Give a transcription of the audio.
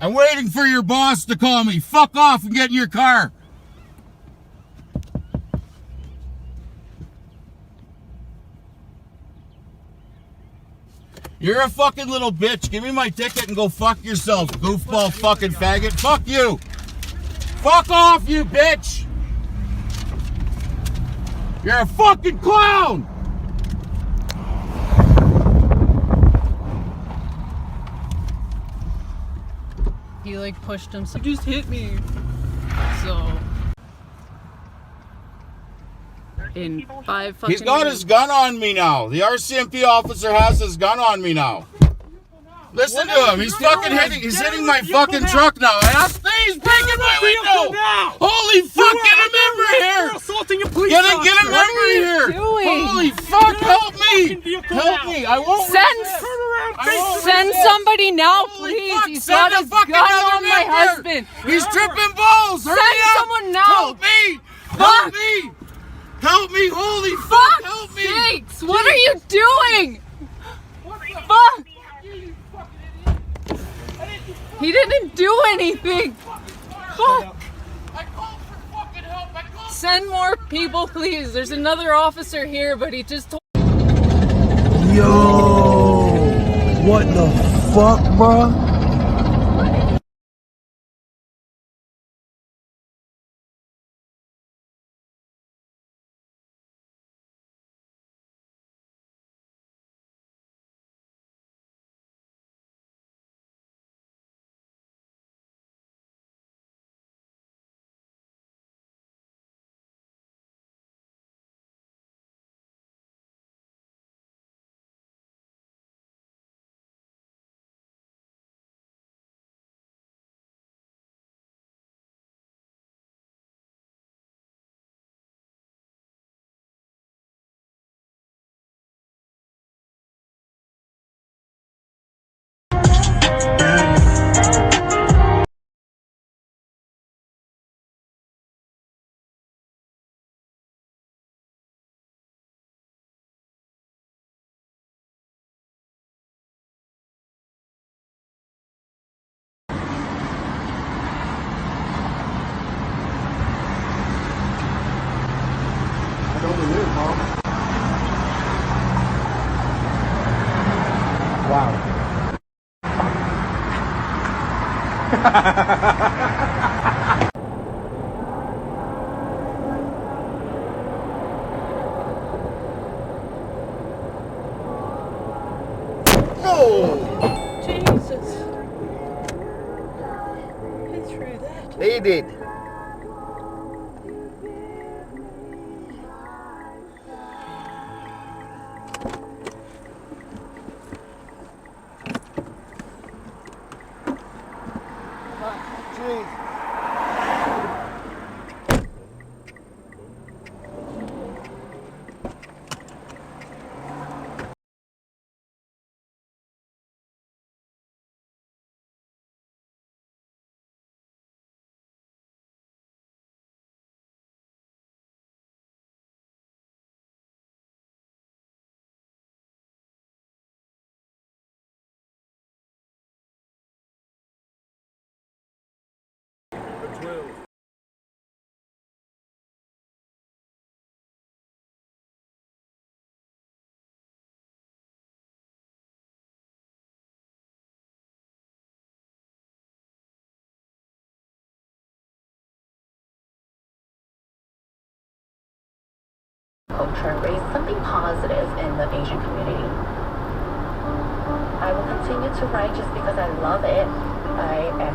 I'm waiting for your boss to call me. Fuck off and get in your car. You're a fucking little bitch. Give me my ticket and go fuck yourself, goofball fucking faggot. Fuck you. Fuck off, you bitch. You're a fucking clown. He like pushed him. So just hit me. So in 5 fucking He's got his gun on me now. The RCMP officer has his gun on me now. Listen to him. He's fucking hitting. He's hitting my fucking truck now. He's breaking my window. Holy fuck! Get a member here. Get a member here. Holy fuck! Help me! Help me! I won't. Send somebody now, please. He's got a gun on my husband. He's tripping balls. Hurry Send up. someone now. Help me! Help me! Help me! Holy fuck! Help me! Sakes, what are you doing? Fuck! He didn't do anything. Fuck! I called for fucking help. Send more people, please. There's another officer here, but he just told. Yo, what the fuck, bro? Jesus. Been through that. They did. Culture and raise something positive in the Asian community. I will continue to write just because I love it. I am